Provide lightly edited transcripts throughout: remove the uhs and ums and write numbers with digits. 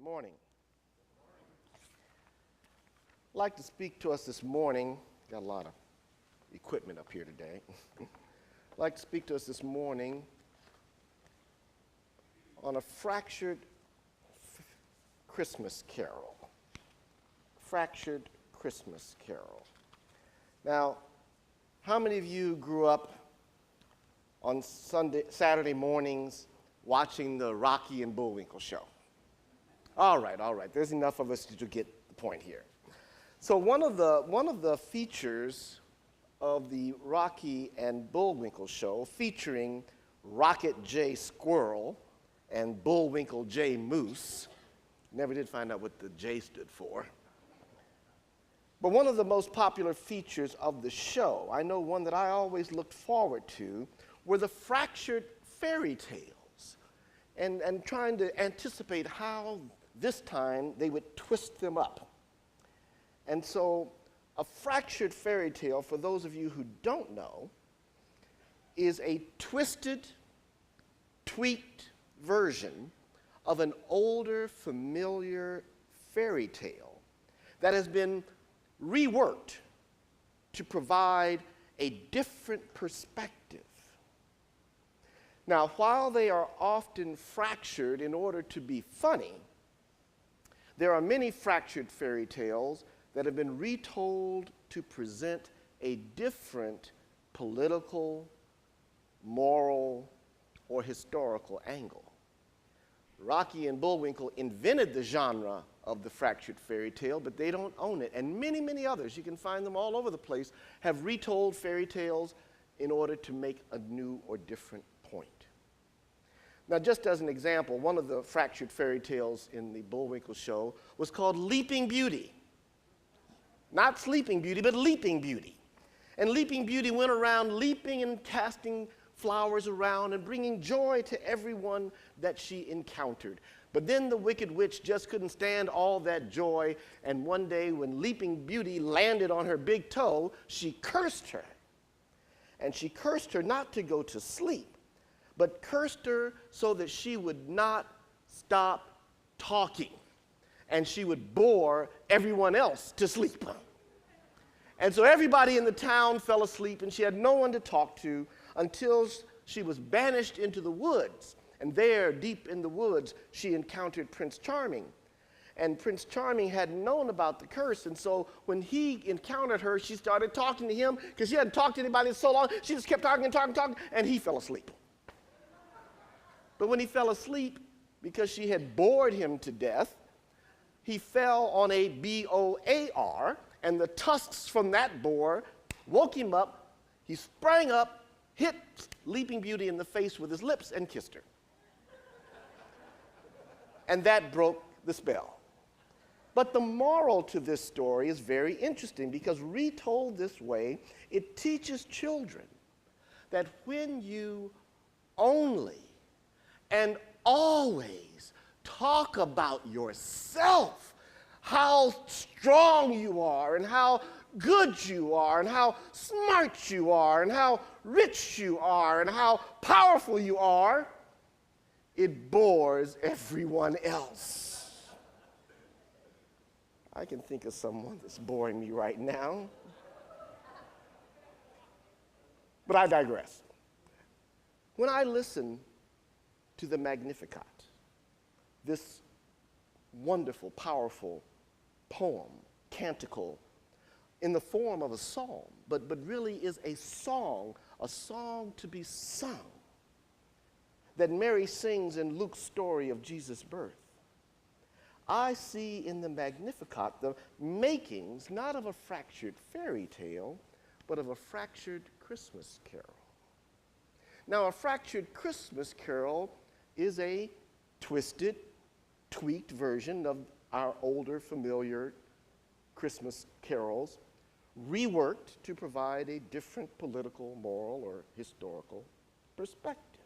morning. I'd like to speak to us this morning. Got a lot of equipment up here today. I'd like to speak to us this morning on a fractured Christmas carol. Fractured Christmas carol. Now, how many of you grew up on Saturday mornings watching the Rocky and Bullwinkle show? All right. There's enough of us to get the point here. So one of the features of the Rocky and Bullwinkle show, featuring Rocket J. Squirrel and Bullwinkle J. Moose, never did find out what the J stood for. But one of the most popular features of the show, I know one that I always looked forward to, were the fractured fairy tales, and trying to anticipate how this time they would twist them up. And so a fractured fairy tale, for those of you who don't know, is a twisted, tweaked version of an older, familiar fairy tale that has been reworked to provide a different perspective. Now, while they are often fractured in order to be funny, there are many fractured fairy tales that have been retold to present a different political, moral, or historical angle. Rocky and Bullwinkle invented the genre of the fractured fairy tale, but they don't own it. And many, many others, you can find them all over the place, have retold fairy tales in order to make a new or different point. Now, just as an example, one of the fractured fairy tales in the Bullwinkle show was called Leaping Beauty. Not Sleeping Beauty, but Leaping Beauty. And Leaping Beauty went around leaping and casting flowers around and bringing joy to everyone that she encountered. But then the Wicked Witch just couldn't stand all that joy, and one day when Leaping Beauty landed on her big toe, she cursed her. And she cursed her not to go to sleep, but cursed her so that she would not stop talking, and she would bore everyone else to sleep. And so everybody in the town fell asleep, and she had no one to talk to until she was banished into the woods. And there, deep in the woods, she encountered Prince Charming. And Prince Charming had known about the curse, and so when he encountered her, she started talking to him, because she hadn't talked to anybody in so long. She just kept talking, and he fell asleep. But when he fell asleep, because she had bored him to death, he fell on a B-O-A-R, and the tusks from that boar woke him up. He sprang up, hit Leaping Beauty in the face with his lips, and kissed her. And that broke the spell. But the moral to this story is very interesting, because retold this way, it teaches children that when you only and always talk about yourself, how strong you are, and how good you are, and how smart you are, and how rich you are, and how powerful you are, it bores everyone else. I can think of someone that's boring me right now. But I digress. When I listen to the Magnificat, this wonderful, powerful poem, canticle, in the form of a psalm, but really is a song to be sung, that Mary sings in Luke's story of Jesus' birth. I see in the Magnificat the makings not of a fractured fairy tale, but of a fractured Christmas carol. Now, a fractured Christmas carol is a twisted, tweaked version of our older, familiar Christmas carols, reworked to provide a different political, moral, or historical perspective.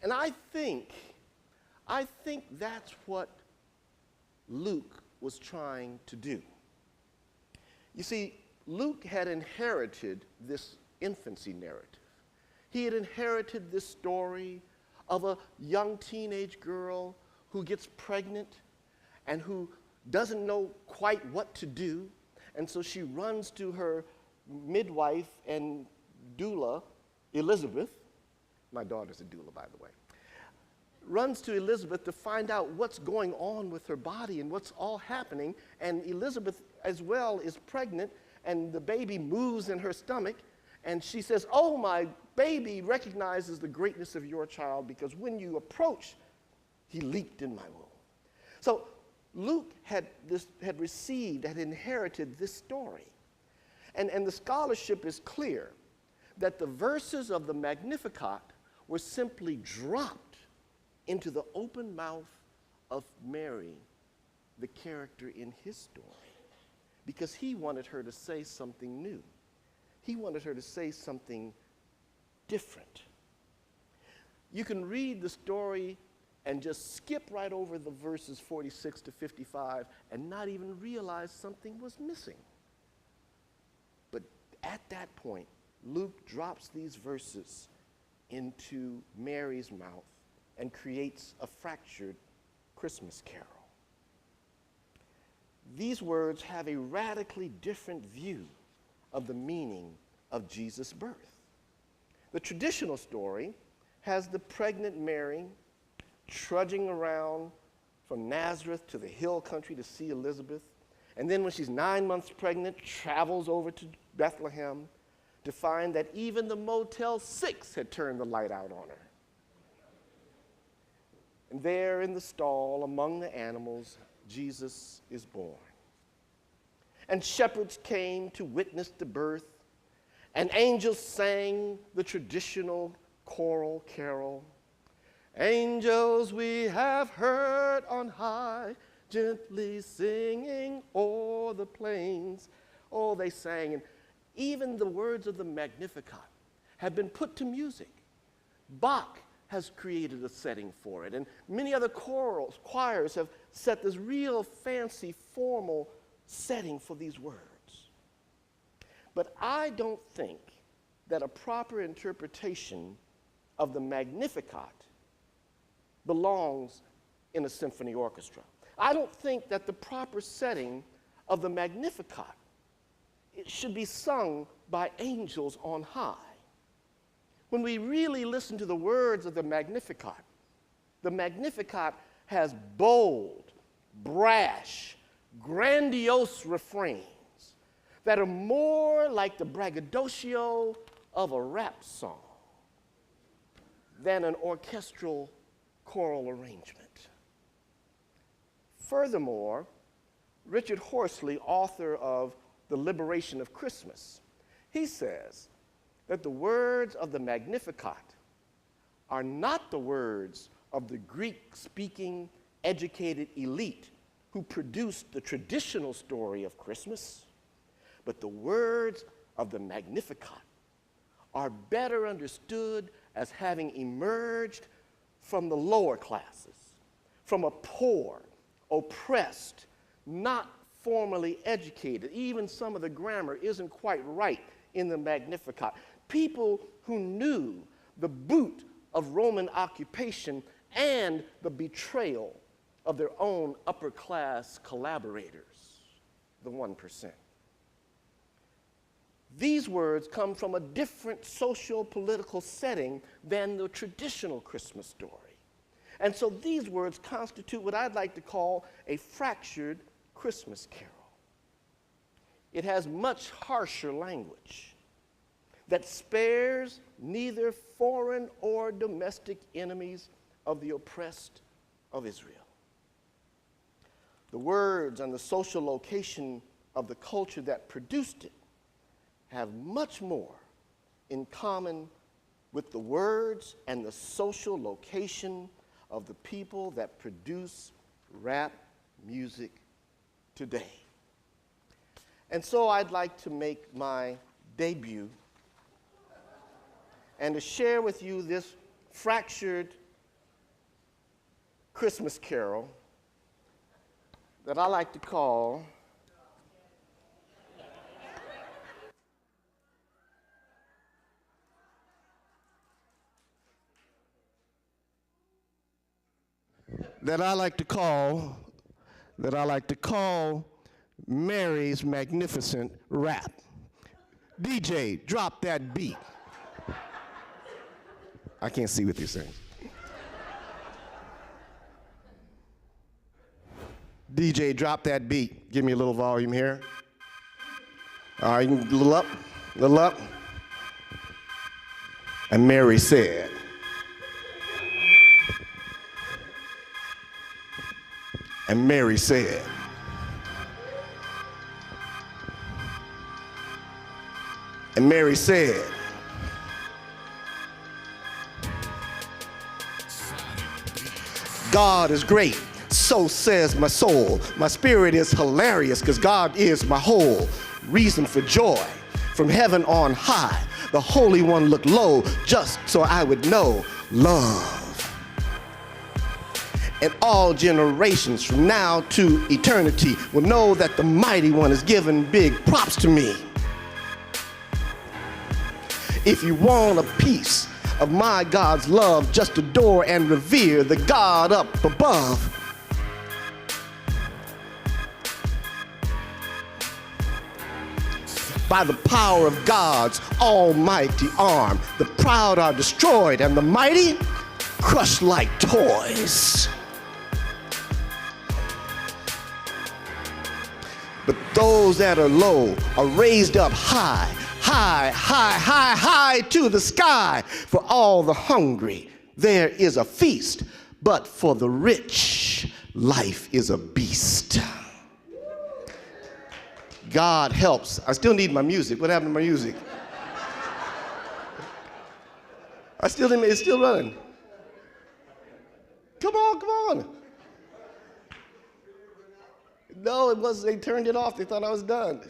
And I think that's what Luke was trying to do. You see, Luke had inherited this infancy narrative. He had inherited this story of a young teenage girl who gets pregnant and who doesn't know quite what to do. And so she runs to her midwife and doula, Elizabeth. My daughter's a doula, by the way. Runs to Elizabeth to find out what's going on with her body and what's all happening. And Elizabeth, as well, is pregnant, and the baby moves in her stomach. And she says, "Oh, my baby recognizes the greatness of your child, because when you approach, he leaped in my womb." So Luke had inherited this story. And the scholarship is clear that the verses of the Magnificat were simply dropped into the open mouth of Mary, the character in his story, because he wanted her to say something new. He wanted her to say something different. You can read the story and just skip right over the verses 46 to 55 and not even realize something was missing. But at that point, Luke drops these verses into Mary's mouth and creates a fractured Christmas carol. These words have a radically different view of the meaning of Jesus' birth. The traditional story has the pregnant Mary trudging around from Nazareth to the hill country to see Elizabeth, and then when she's 9 months pregnant, travels over to Bethlehem to find that even the Motel 6 had turned the light out on her. And there in the stall among the animals, Jesus is born. And shepherds came to witness the birth, and angels sang the traditional choral carol. "Angels we have heard on high, gently singing o'er the plains." Oh, they sang, and even the words of the Magnificat have been put to music. Bach has created a setting for it, and many other choirs have set this real fancy, formal setting for these words. But I don't think that a proper interpretation of the Magnificat belongs in a symphony orchestra. I don't think that the proper setting of the Magnificat, it should be sung by angels on high. When we really listen to the words of the Magnificat has bold, brash, grandiose refrains that are more like the braggadocio of a rap song than an orchestral choral arrangement. Furthermore, Richard Horsley, author of The Liberation of Christmas, he says that the words of the Magnificat are not the words of the Greek-speaking, educated elite who produced the traditional story of Christmas, but the words of the Magnificat are better understood as having emerged from the lower classes, from a poor, oppressed, not formally educated. Even some of the grammar isn't quite right in the Magnificat. People who knew the boot of Roman occupation and the betrayal of their own upper-class collaborators, the 1%. These words come from a different social political setting than the traditional Christmas story. And so these words constitute what I'd like to call a fractured Christmas carol. It has much harsher language that spares neither foreign or domestic enemies of the oppressed of Israel. The words and the social location of the culture that produced it have much more in common with the words and the social location of the people that produce rap music today. And so I'd like to make my debut and to share with you this fractured Christmas carol that I like to call that I like to call Mary's Magnificent Rap. DJ, drop that beat. I can't see what you're saying. DJ, drop that beat. Give me a little volume here. All right, a little up, a little up. And Mary said, and Mary said, and Mary said, God is great, so says my soul. My spirit is hilarious because God is my whole reason for joy. From heaven on high, the Holy One looked low just so I would know love. And all generations from now to eternity will know that the Mighty One is giving big props to me. If you want a piece of my God's love, just adore and revere the God up above. By the power of God's almighty arm, the proud are destroyed and the mighty crushed like toys. But those that are low are raised up high, high, high, high, high to the sky. For all the hungry, there is a feast, but for the rich, life is a beast. God helps. I still need my music. What happened to my music? It's still running. Come on, come on. No, it wasn't. They turned it off. They thought I was done.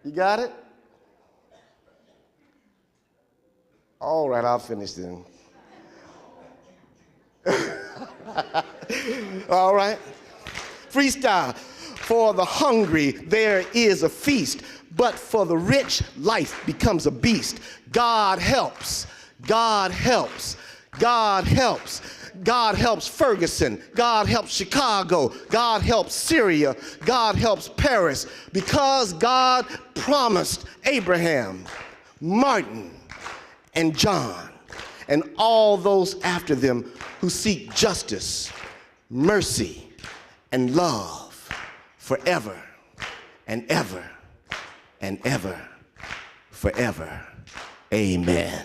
You got it? All right, I'll finish then. All right. Freestyle. For the hungry, there is a feast, but for the rich, life becomes a beast. God helps. God helps. God helps. God helps Ferguson. God helps Chicago. God helps Syria. God helps Paris. Because God promised Abraham, Martin, and John, and all those after them who seek justice, mercy, and love forever and ever and ever, forever. Amen.